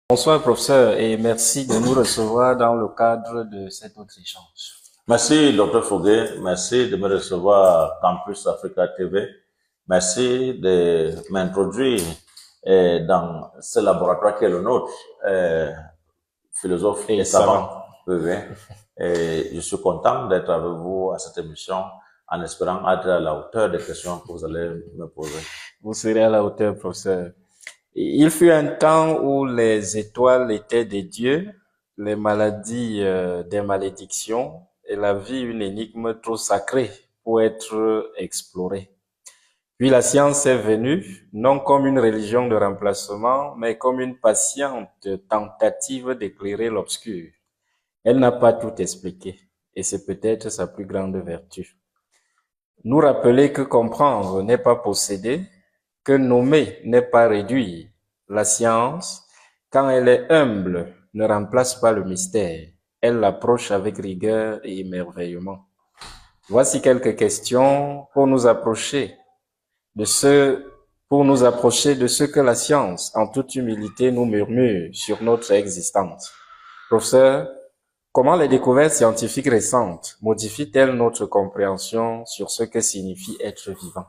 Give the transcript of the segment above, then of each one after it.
Bonsoir, professeur, et merci de nous recevoir dans le cadre de cet autre échange. Merci, Dr. Foguet. Merci de me recevoir à Campus Africa TV. Merci de m'introduire dans ce laboratoire qui est le nôtre, philosophe et savant. Oui, oui. Et je suis content d'être avec vous à cette émission en espérant être à la hauteur des questions que vous allez me poser. Vous serez à la hauteur, professeur. Il fut un temps où les étoiles étaient des dieux, les maladies des malédictions et la vie une énigme trop sacrée pour être explorée. Puis la science est venue, non comme une religion de remplacement, mais comme une patiente tentative d'éclairer l'obscur. Elle n'a pas tout expliqué, et c'est peut-être sa plus grande vertu. Nous rappeler que comprendre n'est pas posséder, que nommer n'est pas réduire. La science, quand elle est humble, ne remplace pas le mystère. Elle l'approche avec rigueur et émerveillement. Voici quelques questions pour nous approcher de ce que la science, en toute humilité, nous murmure sur notre existence. Professeur, comment les découvertes scientifiques récentes modifient-elles notre compréhension sur ce que signifie être vivant?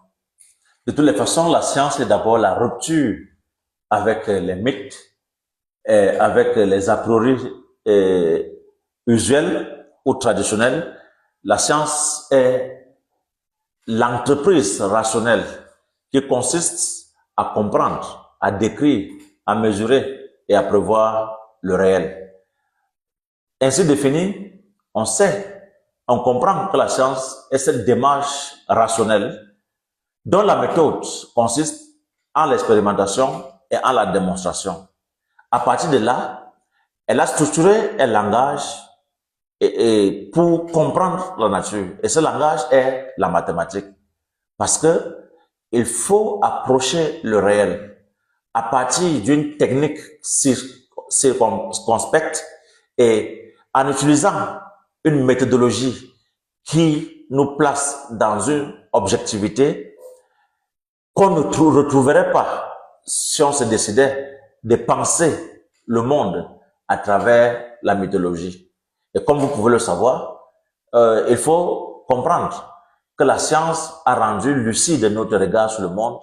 De toutes les façons, la science est d'abord la rupture avec les mythes, avec les a priori usuels ou traditionnels. La science est l'entreprise rationnelle qui consiste à comprendre, à décrire, à mesurer et à prévoir le réel. Ainsi défini, on comprend que la science est cette démarche rationnelle dont la méthode consiste en l'expérimentation et en la démonstration. À partir de là, elle a structuré un langage pour comprendre la nature. Et ce langage est la mathématique. Parce que il faut approcher le réel à partir d'une technique circonspecte et en utilisant une méthodologie qui nous place dans une objectivité qu'on ne retrouverait pas si on se décidait de penser le monde à travers la mythologie. Et comme vous pouvez le savoir, il faut comprendre que la science a rendu lucide notre regard sur le monde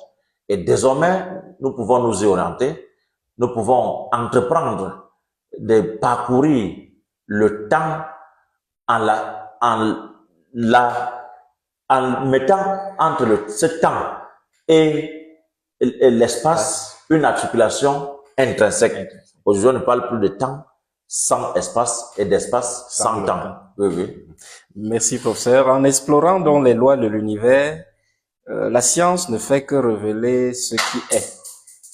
et désormais, nous pouvons nous y orienter, nous pouvons entreprendre de parcourir le temps en mettant entre ce temps et l'espace une articulation intrinsèque. Aujourd'hui, on ne parle plus de temps sans espace et d'espace sans temps. Oui, oui. Merci, professeur. En explorant donc les lois de l'univers, la science ne fait que révéler ce qui est.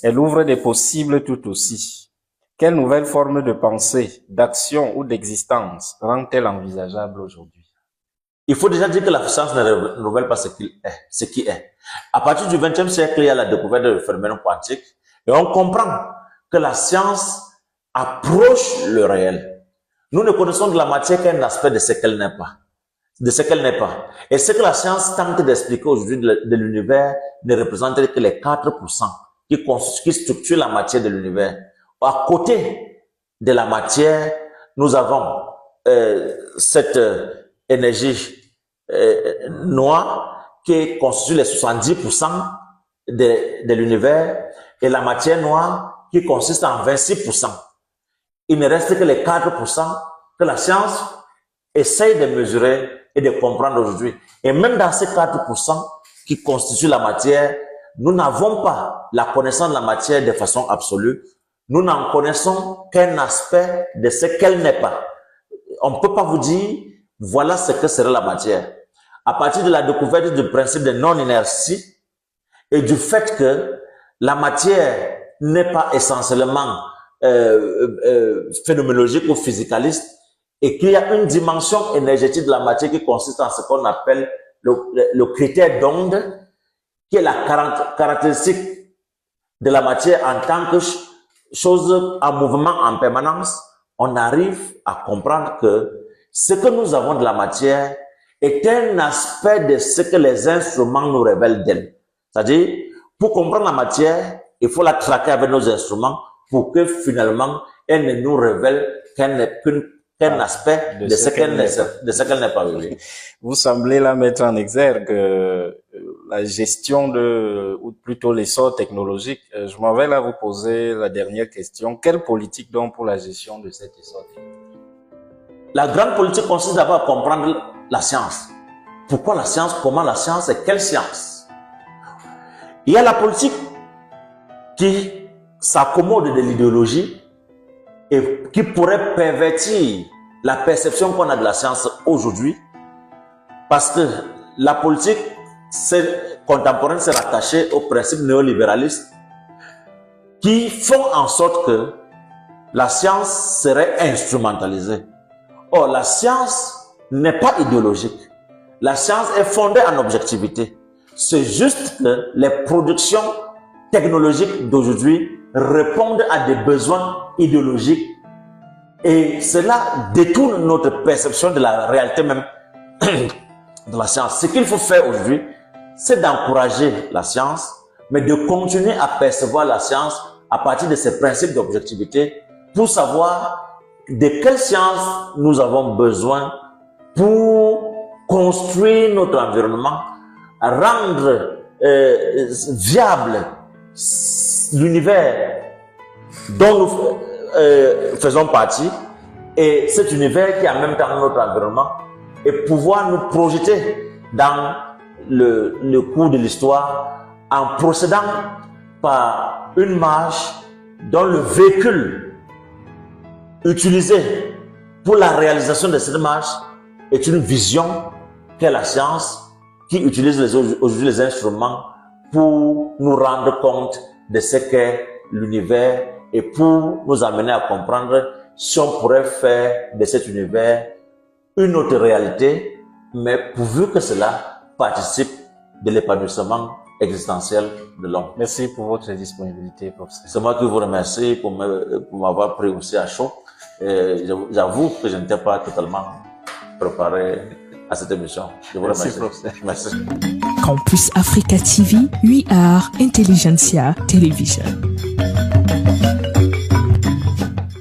Elle ouvre des possibles tout aussi. Quelle nouvelle forme de pensée, d'action ou d'existence rend-elle envisageable aujourd'hui? Il faut déjà dire que la science ne révèle pas ce qui est. À partir du XXe siècle, il y a la découverte du phénomène quantique et on comprend que la science approche le réel. Nous ne connaissons de la matière qu'un aspect de ce qu'elle n'est pas. Et ce que la science tente d'expliquer aujourd'hui de l'univers ne représente que les 4% qui structurent la matière de l'univers. À côté de la matière, nous avons cette énergie noire qui constitue les 70% de l'univers et la matière noire qui consiste en 26%. Il ne reste que les 4% que la science essaye de mesurer et de comprendre aujourd'hui. Et même dans ces 4% qui constituent la matière, nous n'avons pas la connaissance de la matière de façon absolue. Nous n'en connaissons qu'un aspect de ce qu'elle n'est pas. On ne peut pas vous dire, voilà ce que serait la matière. À partir de la découverte du principe de non-inertie et du fait que la matière n'est pas essentiellement phénoménologique ou physicaliste et qu'il y a une dimension énergétique de la matière qui consiste en ce qu'on appelle le critère d'onde, qui est la caractéristique de la matière en tant que chose en mouvement en permanence, on arrive à comprendre que ce que nous avons de la matière est un aspect de ce que les instruments nous révèlent d'elle. C'est-à-dire, pour comprendre la matière, il faut la traquer avec nos instruments pour que finalement, elle ne nous révèle qu'un aspect de ce qu'elle n'est pas vécu. Vous semblez là mettre en exergue la gestion ou plutôt l'essor technologique. Je m'en vais là vous poser la dernière question. Quelle politique donc pour la gestion de cet essor technologique? La grande politique consiste d'abord à comprendre la science. Pourquoi la science? Comment la science? Et quelle science? Il y a la politique qui s'accommode de l'idéologie et qui pourrait pervertir la perception qu'on a de la science aujourd'hui, parce que la politique contemporaine s'est rattachée aux principes néolibéralistes qui font en sorte que la science serait instrumentalisée. Or, la science n'est pas idéologique. La science est fondée en objectivité. C'est juste que les productions technologiques d'aujourd'hui répondent à des besoins idéologiques et cela détourne notre perception de la réalité même de la science. Ce qu'il faut faire aujourd'hui, c'est d'encourager la science, mais de continuer à percevoir la science à partir de ces principes d'objectivité pour savoir de quelle science nous avons besoin pour construire notre environnement, rendre viable l'univers dont nous faisons partie et cet univers qui est en même temps notre environnement et pouvoir nous projeter dans le cours de l'histoire en procédant par une marche dont le véhicule utilisé pour la réalisation de cette marche est une vision qu'est la science qui utilise aujourd'hui les instruments pour nous rendre compte de ce qu'est l'univers et pour nous amener à comprendre si on pourrait faire de cet univers une autre réalité, mais pourvu que cela participe de l'épanouissement existentiel de l'homme. Merci pour votre disponibilité, professeur. C'est moi qui vous remercie pour m'avoir pris aussi à chaud. J'avoue que je n'étais pas totalement préparé à cette émission. Je vous remercie. Merci. Campus Africa TV, 8 Art Intelligentsia Television.